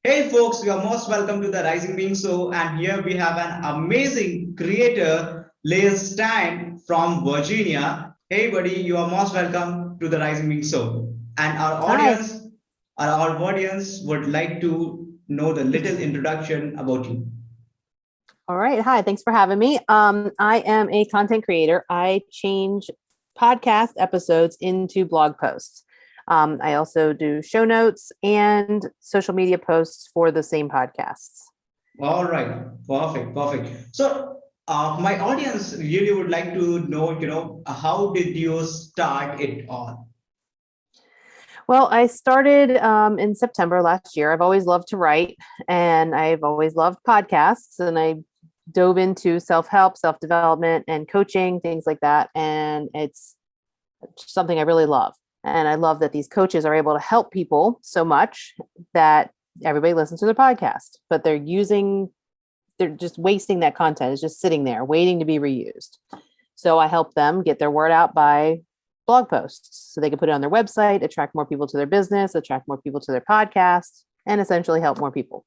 Hey folks, you are most welcome to the Rising Being Show, and here we have an amazing creator, Leah Stine from Virginia. Hey buddy, you are most welcome to the Rising Being Show. And Hi. our audience would like to know the little introduction about you. All right. Hi. Thanks for having me. I am a content creator. I change podcast episodes into blog posts. I also do show notes and social media posts for the same podcasts. All right, perfect. So, my audience really would like to know, how did you start it all? Well, I started in September last year. I've always loved to write and I've always loved podcasts. And I dove into self help, self development, and coaching, things like that. And it's something I really love. And I love that these coaches are able to help people so much that everybody listens to their podcast, but they're just wasting that content. It's just sitting there waiting to be reused. So I help them get their word out by blog posts so they can put it on their website, attract more people to their business, attract more people to their podcast, and essentially help more people.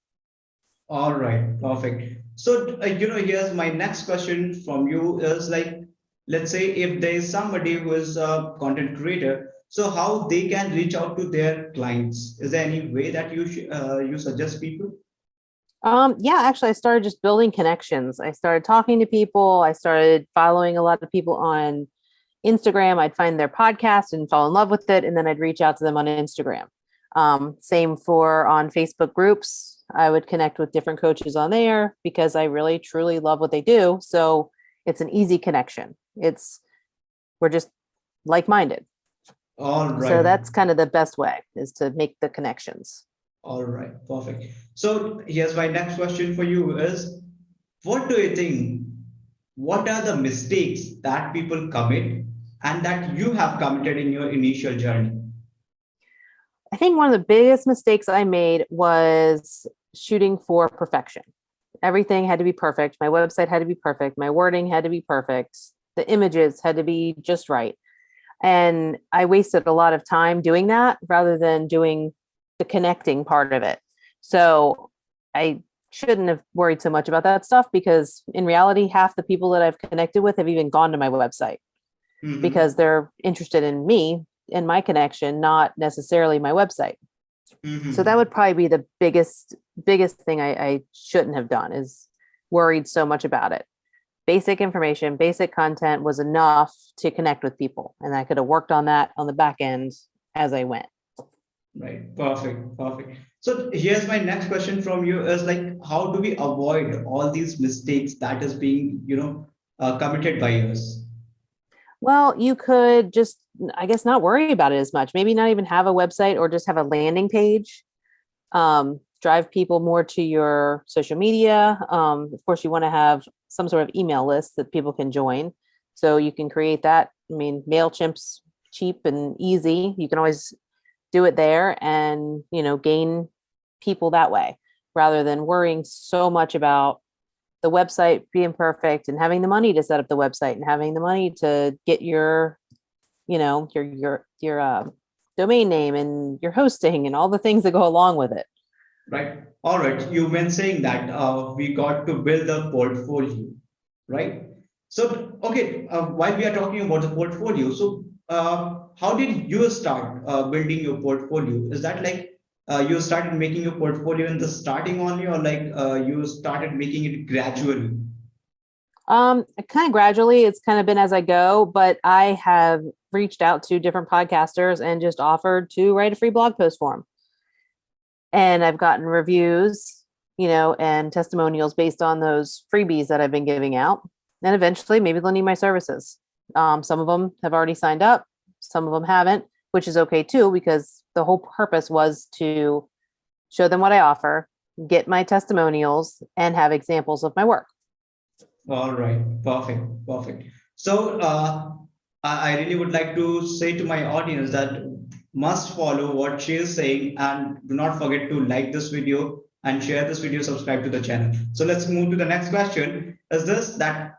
All right, perfect. So, here's my next question from you is like, let's say if there is somebody who is a content creator, so how they can reach out to their clients? Is there any way that you suggest people? Yeah, actually, I started just building connections. I started talking to people. I started following a lot of people on Instagram. I'd find their podcast and fall in love with it, and then I'd reach out to them on Instagram. Same for on Facebook groups. I would connect with different coaches on there because I really truly love what they do. So it's an easy connection. We're just like-minded. All So right, that's kind of the best way is to make the connections. all right, perfect. So, here's my next question for you is, what do you think? What are the mistakes that people commit and that you have committed in your initial journey? I think one of the biggest mistakes I made was shooting for perfection. Everything had to be perfect. My website had to be perfect. My wording had to be perfect. The images had to be just right. And I wasted a lot of time doing that rather than doing the connecting part of it. So I shouldn't have worried so much about that stuff because in reality, half the people that I've connected with have even gone to my website because Mhm, they're interested in me and my connection, not necessarily my website. So that mhm. would probably be the biggest thing I shouldn't have done is worried so much about it. Basic information, basic content was enough to connect with people. And I could have worked on that on the back end as I went. Right, perfect. So here's my next question from you is like, how do we avoid all these mistakes that is being, committed by us? Well, you could just, I guess, not worry about it as much. Maybe not even have a website or just have a landing page. Drive people more to your social media. Of course, you want to have some sort of email list that people can join. So you can create that. I mean, MailChimp's cheap and easy. You can always do it there and, gain people that way rather than worrying so much about the website being perfect and having the money to set up the website and having the money to get your domain name and your hosting and all the things that go along with it. Right. All right. You've been saying that we got to build a portfolio, right? So, okay, while we are talking about the portfolio, so how did you start building your portfolio? Is that like you started making your portfolio in the starting only, or like you started making it gradually? Kind of gradually, it's kind of been as I go, but I have reached out to different podcasters and just offered to write a free blog post for them. And I've gotten reviews, and testimonials based on those freebies that I've been giving out. And eventually, maybe they'll need my services. Some of them have already signed up, some of them haven't, which is okay too, because the whole purpose was to show them what I offer, get my testimonials, and have examples of my work. All right, perfect. So, I really would like to say to my audience that must follow what she is saying and do not forget to like this video and share this video, subscribe to the channel. So let's move to the next question. Is this that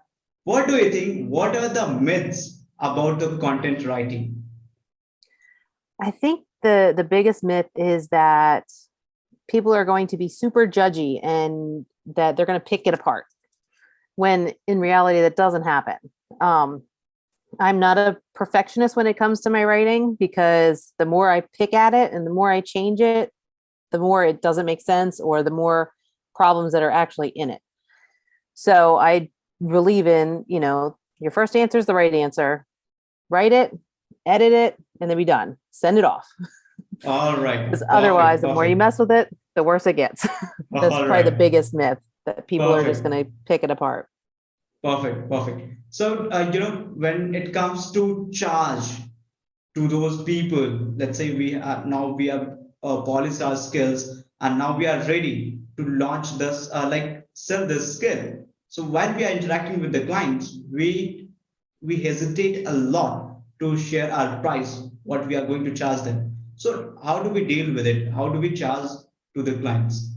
what do you think? What are the myths about the content writing? I think the biggest myth is that people are going to be super judgy and that they're going to pick it apart, when in reality that doesn't happen. Um, I'm not a perfectionist when it comes to my writing, because the more I pick at it and the more I change it, the more it doesn't make sense, or the more problems that are actually in it. So I believe in, your first answer is the right answer. Write it, edit it, and then be done. Send it off. All right. Because otherwise, Perfect. the more you Perfect. mess with it, the worse it gets. That's All probably the right. biggest myth, that people are just Perfect. going to pick it apart. Perfect. Perfect. So, when it comes to charge to those people, let's say we have polished our skills and now we are ready to launch this, like sell this skill. So while we are interacting with the clients, we hesitate a lot to share our price, what we are going to charge them. So how do we deal with it? How do we charge to the clients?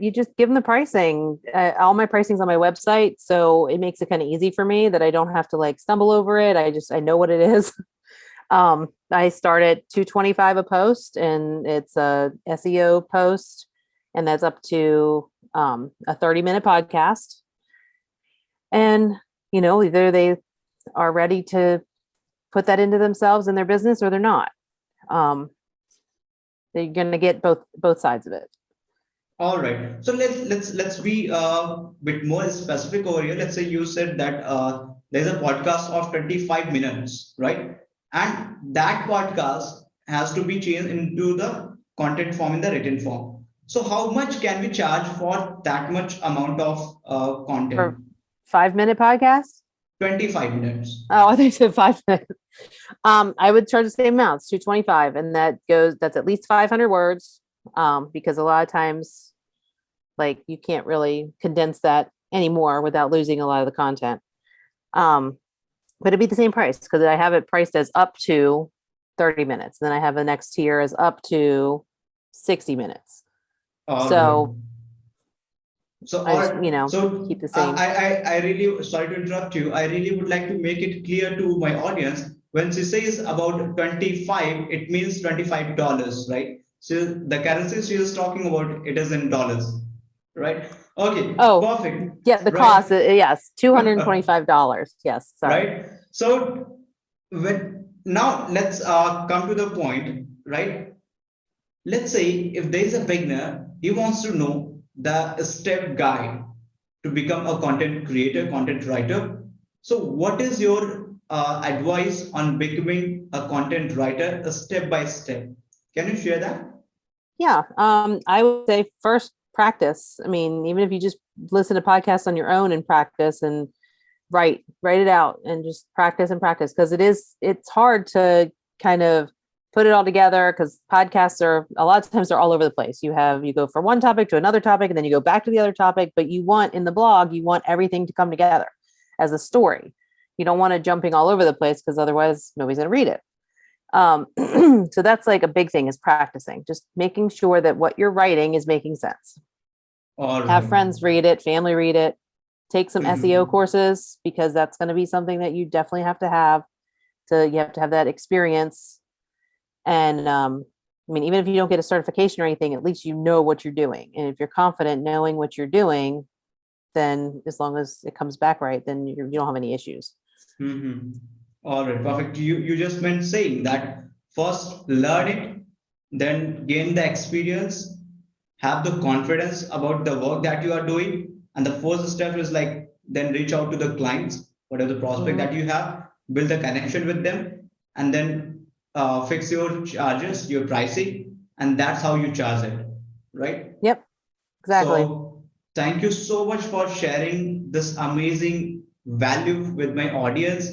You just give them the pricing. All my pricing's on my website, so it makes it kind of easy for me that I don't have to like stumble over it. I know what it is. I start at 225 a post, and it's a SEO post, and that's up to a 30-minute podcast. And either they are ready to put that into themselves and their business, or they're not. Um, they're going to get both sides of it. All right. So let's be a bit more specific over here. Let's say you said that there's a podcast of 25 minutes, right? And that podcast has to be changed into the content form in the written form. So how much can we charge for that much amount of content? For 5-minute podcast. 25 minutes. Oh, I think you said 5 minutes. I would charge the same amounts, 225, and that's at least 500 words. Because a lot of times, like, you can't really condense that anymore without losing a lot of the content. But it'd be the same price, because I have it priced as up to 30 minutes. And then I have the next tier as up to 60 minutes. All right. So So, I all just, right. keep So, the same. I really, sorry to interrupt you. I really would like to make it clear to my audience, when she says about 25, it means $25, right? So the currency she is talking about, it is in dollars, right? Okay, Oh, perfect. yeah, the Right. cost, yes, $225. Yes, sorry. Right. So when now let's come to the point, right? Let's say if there is a beginner, he wants to know the step guide to become a content creator, content writer. So, what is your advice on becoming a content writer, a step by step? Can you share that? Yeah, I would say first practice. I mean, even if you just listen to podcasts on your own and practice and write it out and just practice and practice, because it's hard to kind of put it all together, because podcasts are a lot of times they're all over the place. You go from one topic to another topic, and then you go back to the other topic, but you want in the blog, you want everything to come together as a story. You don't want it jumping all over the place, because otherwise nobody's going to read it. So that's like a big thing, is practicing, just making sure that what you're writing is making sense. All Have right. friends read it, family read it, take some SEO Mhm. courses, because that's going to be something that you definitely have to have. You have to have that experience. And I mean, even if you don't get a certification or anything, at least you know what you're doing. And if you're confident knowing what you're doing, then as long as it comes back right, then you don't have any issues. Mhm. All right, perfect. You just meant saying that first learn it, then gain the experience, have the confidence about the work that you are doing, and the first step is like then reach out to the clients, whatever the prospect Mm-hmm. that you have, build a connection with them, and then fix your charges, your pricing, and that's how you charge it, right? Yep, exactly. So thank you so much for sharing this amazing value with my audience.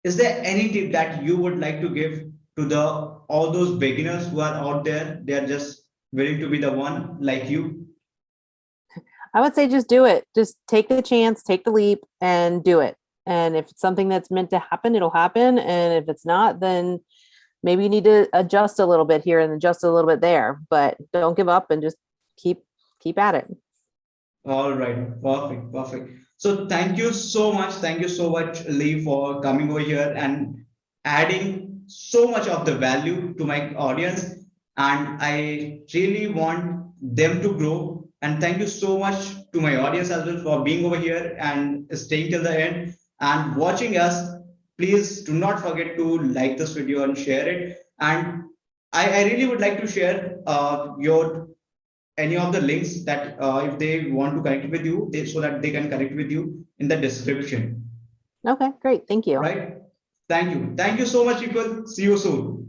Is there any tip that you would like to give to the all those beginners who are out there? They are just willing to be the one like you. I would say just do it. Just take the chance, take the leap, and do it. And if it's something that's meant to happen, it'll happen. And if it's not, then maybe you need to adjust a little bit here and adjust a little bit there. But don't give up, and just keep at it. All right, perfect, perfect. So thank you so much. Thank you so much, Lee, for coming over here and adding so much of the value to my audience. and I really want them to grow. And thank you so much to my audience as well for being over here and staying till the end and watching us. Please do not forget to like this video and share it. And I really would like to share your any of the links that if they want to connect with you, so that they can connect with you in the description. Okay, great. Thank you. Right? Thank you. Thank you so much, people. See you soon.